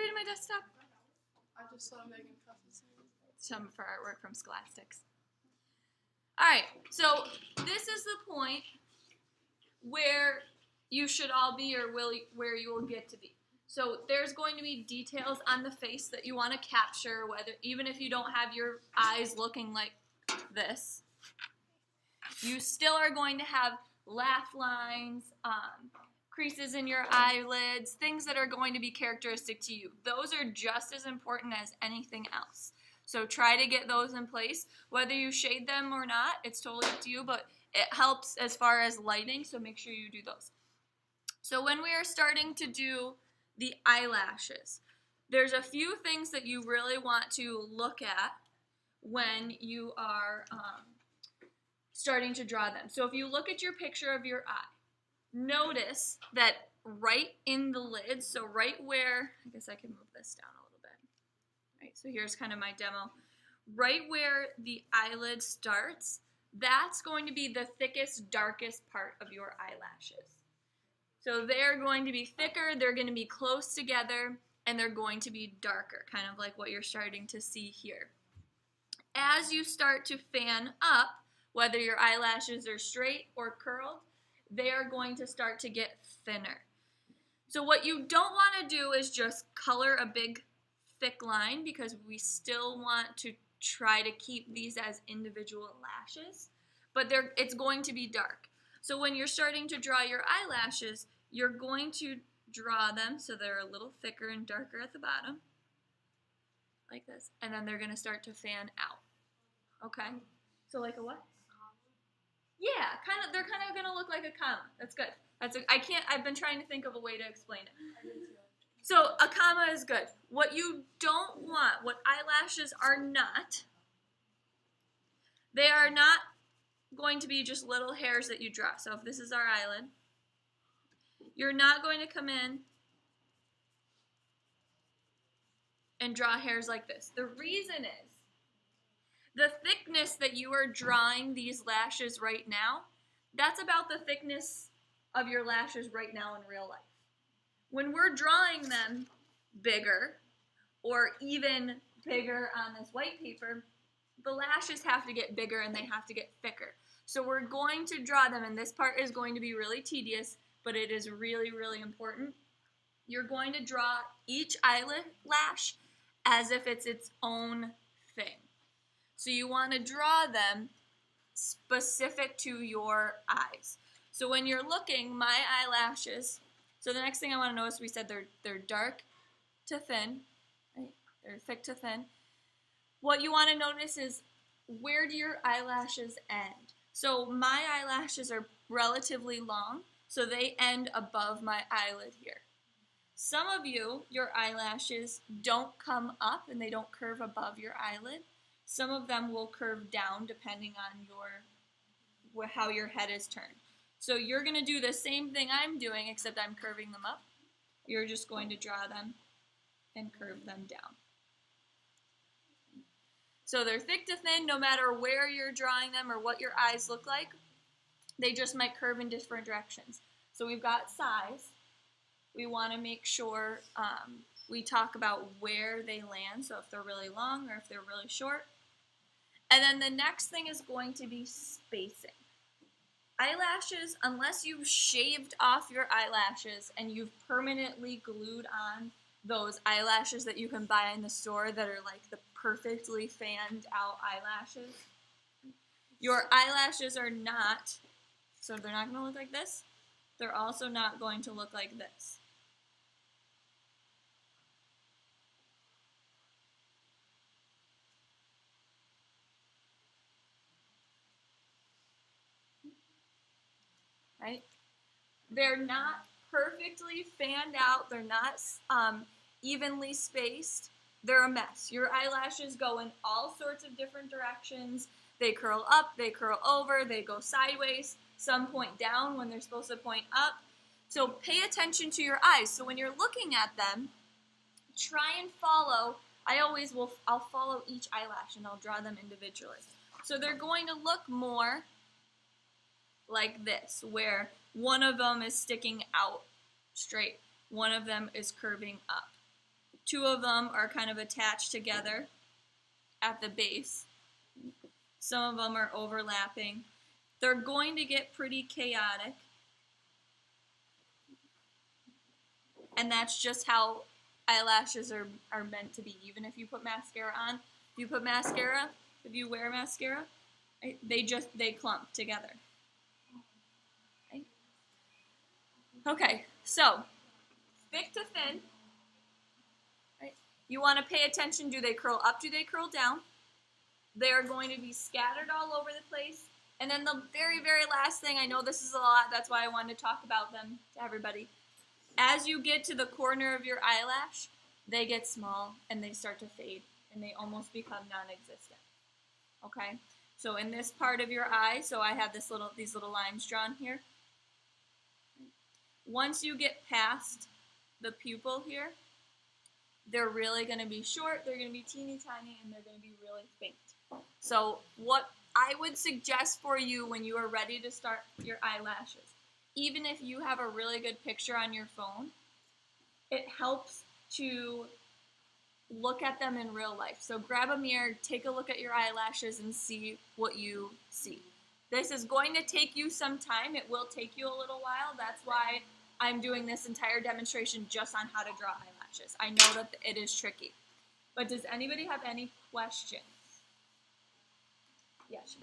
reading my desktop? I just saw Megan Cuff's. Some for artwork from Scholastics. Alright, so this is the point where you should all be or where you will get to be. So there's going to be details on the face that you want to capture, whether even if you don't have your eyes looking like this. You still are going to have laugh lines, creases in your eyelids, things that are going to be characteristic to you. Those are just as important as anything else. So try to get those in place. Whether you shade them or not, it's totally up to you, but it helps as far as lighting, so make sure you do those. So when we are starting to do the eyelashes, there's a few things that you really want to look at when you are starting to draw them. So if you look at your picture of your eye, notice that right in the lid, so right where, I guess I can move this down a little bit. Right, so here's kind of my demo. Right where the eyelid starts, that's going to be the thickest, darkest part of your eyelashes. So they're going to be thicker, they're going to be close together, and they're going to be darker, kind of like what you're starting to see here. As you start to fan up, whether your eyelashes are straight or curled, they are going to start to get thinner. So what you don't want to do is just color a big thick line, because we still want to try to keep these as individual lashes, but it's going to be dark. So when you're starting to draw your eyelashes, you're going to draw them so they're a little thicker and darker at the bottom, like this, and then they're going to start to fan out. Okay? So like a what? Yeah, they're kind of going to look like a comma. That's good. I've been trying to think of a way to explain it. So a comma is good. What you don't want, what eyelashes are not, they are not going to be just little hairs that you draw. So if this is our eyelid, you're not going to come in and draw hairs like this. The reason is the thickness that you are drawing these lashes right now, that's about the thickness of your lashes right now in real life. When we're drawing them bigger, or even bigger on this white paper, the lashes have to get bigger and they have to get thicker. So we're going to draw them, and this part is going to be really tedious, but it is really, really important. You're going to draw each eyelash as if it's its own thing. So you want to draw them specific to your eyes. So when you're looking, my eyelashes, so the next thing I want to notice, we said they're dark to thin, right? They're thick to thin. What you want to notice is, where do your eyelashes end? So my eyelashes are relatively long, so they end above my eyelid here. Some of you, your eyelashes don't come up and they don't curve above your eyelid. Some of them will curve down depending on how your head is turned. So you're going to do the same thing I'm doing, except I'm curving them up. You're just going to draw them and curve them down. So they're thick to thin, no matter where you're drawing them or what your eyes look like. They just might curve in different directions. So we've got size. We want to make sure we talk about where they land, so if they're really long or if they're really short. And then the next thing is going to be spacing. Eyelashes, unless you've shaved off your eyelashes and you've permanently glued on those eyelashes that you can buy in the store that are like the perfectly fanned out eyelashes, your eyelashes are not, so they're not going to look like this. They're also not going to look like this. Right? They're not perfectly fanned out. They're not evenly spaced. They're a mess. Your eyelashes go in all sorts of different directions. They curl up, they curl over, they go sideways. Some point down when they're supposed to point up. So pay attention to your eyes. So when you're looking at them, try and follow. I'll follow each eyelash and I'll draw them individually. So they're going to look more like this, where one of them is sticking out straight, one of them is curving up. Two of them are kind of attached together at the base. Some of them are overlapping. They're going to get pretty chaotic. And that's just how eyelashes are meant to be. Even if you put mascara on, if you wear mascara, they clump together. Okay, so thick to thin. Right? You want to pay attention. Do they curl up? Do they curl down? They are going to be scattered all over the place. And then the very, very last thing, I know this is a lot, that's why I wanted to talk about them to everybody. As you get to the corner of your eyelash, they get small and they start to fade and they almost become non-existent. Okay? So in this part of your eye, so I have these little lines drawn here. Once you get past the pupil here, they're really going to be short, they're going to be teeny tiny, and they're going to be really faint. So what I would suggest for you when you are ready to start your eyelashes, even if you have a really good picture on your phone, it helps to look at them in real life. So grab a mirror, take a look at your eyelashes, and see what you see. This is going to take you some time. It will take you a little while. That's why I'm doing this entire demonstration just on how to draw eyelashes. I know that it is tricky. But does anybody have any questions? Yes.